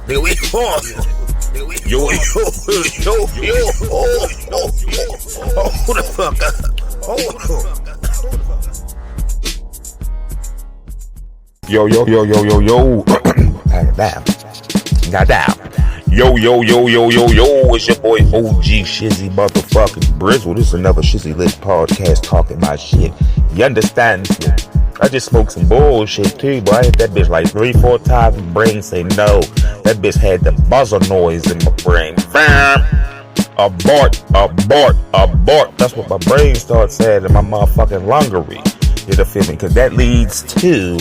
Nigga, we on. Yo. Hold the fuck up. Yo. Goddamn. Yo. It's your boy OG Shizzy motherfucking Brizzle. This is another Shizzy Lit podcast talking my shit. You understand? I just smoked some bullshit too, but I hit that bitch like 3-4 times. My brain say no. That bitch had the buzzer noise in my brain. Bam! Abort. That's what my brain starts saying in my motherfucking lungery. You feel me? Because that leads to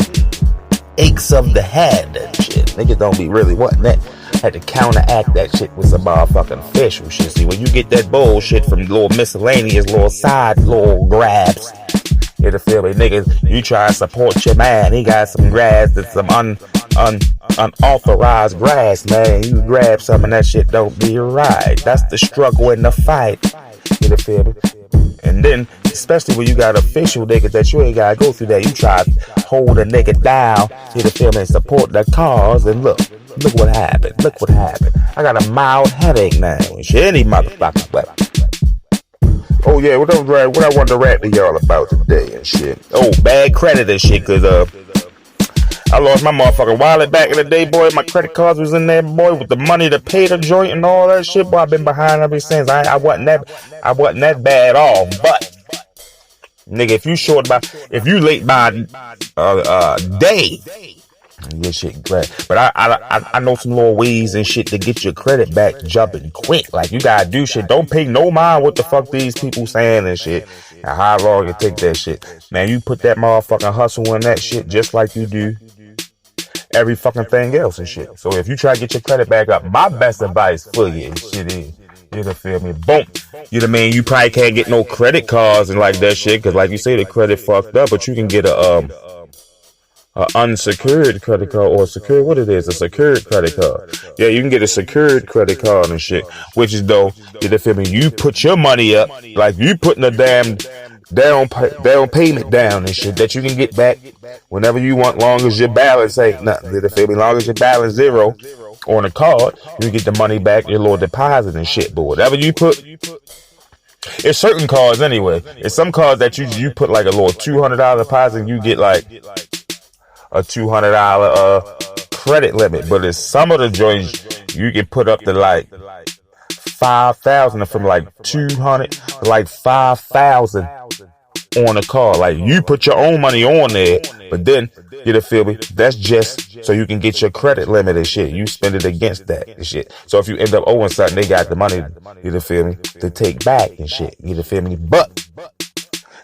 aches of the head and shit. Niggas don't be really wanting that. Had to counteract that shit with some motherfucking official shit. See, when you get that bullshit from little miscellaneous, little side, little grabs, you feel me? Niggas, you try to support your man. He got some grass that's some unauthorized grass, man. You grab some and that shit don't be right. That's the struggle in the fight. You feel me? And then, especially when you got official niggas that you ain't gotta go through that, you try to hold a nigga down, you feel me, and support the cause, and look what happened. I got a mild headache now. Shit, any motherfucking weapon. Oh yeah, what I wanted to rap to y'all about today and shit. Oh, bad credit and shit, cause I lost my motherfucking wallet back in the day, boy. My credit cards was in there, boy, with the money to pay the joint and all that shit. Boy, I've been behind ever since. I wasn't that bad off. But nigga, if you late by day, your shit great. But I know some little ways and shit to get your credit back jumping quick. Like, you gotta do shit. Don't pay no mind what the fuck these people saying and shit. And how long it take that shit. Man, you put that motherfucking hustle in that shit just like you do every fucking thing else and shit. So if you try to get your credit back up, my best advice for you and shit is, you feel me? Boom. You know what I mean? You probably can't get no credit cards and like that shit, cause like you say, the credit fucked up, but you can get a unsecured credit card or a secured credit card. Yeah, you can get a secured credit card and shit, which is though, you feel me? You put your money up, like you putting a damn down payment down and shit that you can get back whenever you want, long as your balance ain't nothing. You feel me? Long as your balance zero on a card, you get the money back, your little deposit and shit. But whatever you put, it's certain cards anyway. It's some cards that you put like a little $200 deposit and you get like a $200 credit limit. But it's some of the joints you can put up to like 5,000, from like 200 to like 5,000 on a card. Like, you put your own money on there, but then, you feel me? That's just so you can get your credit limit and shit. You spend it against that and shit. So if you end up owing something, they got the money, you feel me, to take back and shit. You feel me? But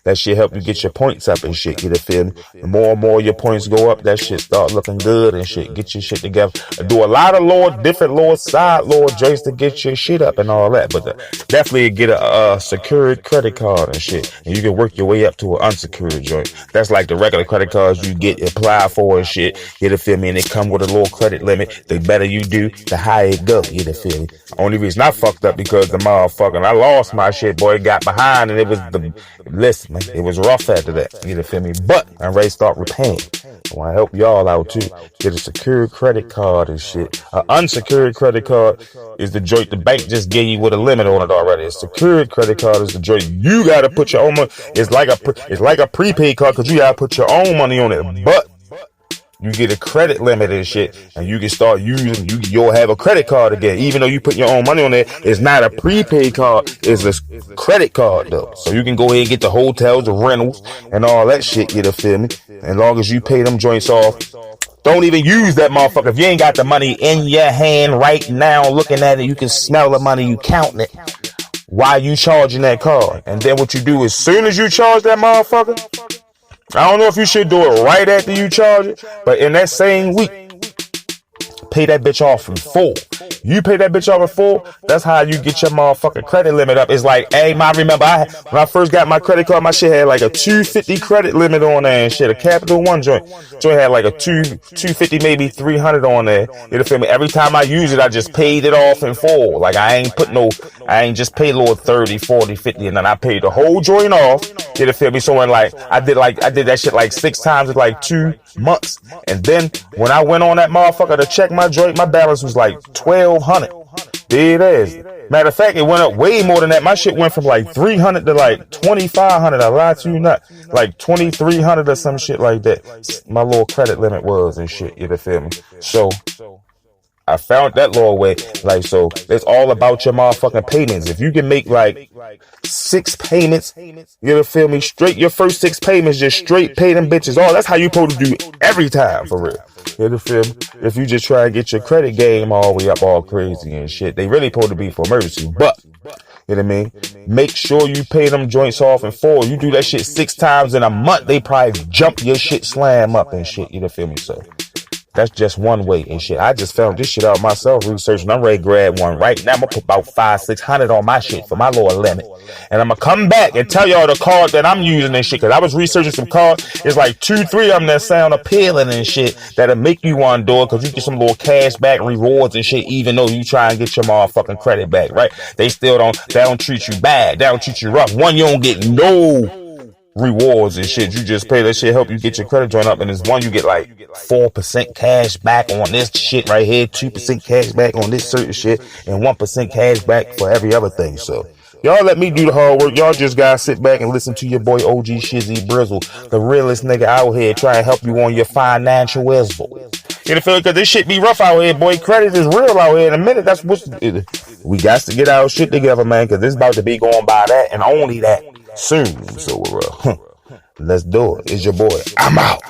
that shit help you get your points up and shit. You feel me? The more and more your points go up, that shit start looking good and shit. Get your shit together. Do a lot of different side joints to get your shit up and all that. But definitely get a secured credit card and shit. And you can work your way up to an unsecured joint. That's like the regular credit cards you get applied for and shit. You feel me? And they come with a little credit limit. The better you do, the higher it go. You feel me? Only reason I fucked up because the motherfucking I lost my shit, boy. It got behind and it was listen, man, it was rough after that. You feel me? But I'm ready to start repaying. I want to help y'all out too. Get a secured credit card and shit. An unsecured credit card is the joint the bank just gave you with a limit on it already. A secured credit card is the joint you gotta put your own money. It's like a prepaid card because you gotta put your own money on it. But you get a credit limit and shit, and you can start using, you'll have a credit card again. Even though you put your own money on it, it's not a prepaid card, it's a credit card though. So you can go ahead and get the hotels, the rentals, and all that shit, you feel me? As long as you pay them joints off, don't even use that motherfucker. If you ain't got the money in your hand right now, looking at it, you can smell the money, you counting it while you charging that card. And then what you do, as soon as you charge that motherfucker, I don't know if you should do it right after you charge it, but in that same week, pay that bitch off in full. You pay that bitch off in full. That's how you get your motherfucking credit limit up. It's like, hey, I remember when I first got my credit card, my shit had like a 250 credit limit on there and shit. A Capital One joint had like a 250, maybe 300 on there. You feel me? Every time I use it, I just paid it off in full. Like I ain't just paid a little 30, 40, 50, and then I paid the whole joint off. You feel me? So when like I did that shit like 6 times in like 2 months, and then when I went on that motherfucker to check my joint, my balance was like 1,200. Dead ass. Matter of fact, it went up way more than that. My shit went from like 300 to like 2,500. I lied to you not. Like 2,300 or some shit like that. My little credit limit was and shit. You feel me? So I found that little way. Like, so it's all about your motherfucking payments. If you can make like 6 payments, you feel me? Straight, your first 6 payments, just straight pay them bitches. Oh, that's how you supposed to do every time, for real. You feel me? If you just try to get your credit game all the way up all crazy and shit, they really supposed to be for emergency. But, you know what I mean? Make sure you pay them joints off in full. You do that shit 6 times in a month, they probably jump your shit slam up and shit. You feel me? So that's just one way and shit. I just found this shit out myself researching. I'm ready to grab one right now. I'm gonna put about 500-600 on my shit for my little limit. And I'm gonna come back and tell y'all the card that I'm using and shit. Cause I was researching some cards. It's like 2-3 of them that sound appealing and shit that'll make you want to do it. Cause you get some little cash back rewards and shit, even though you try and get your motherfucking credit back, right? They don't treat you bad. They don't treat you rough. One, you don't get no rewards and shit. You just pay that shit, help you get your credit joint up, and there's one you get like 4% cash back on this shit right here, 2% cash back on this certain shit, and 1% cash back for every other thing. So y'all let me do the hard work. Y'all just gotta sit back and listen to your boy OG Shizzy Brizzle, the realest nigga out here, trying to help you on your financial wisdom. You know, feel, cause this shit be rough out here, boy. Credit is real out here. In a minute, that's what we got to get our shit together, man, cause this about to be going by that and only that soon. So let's do it. It's your boy. I'm out.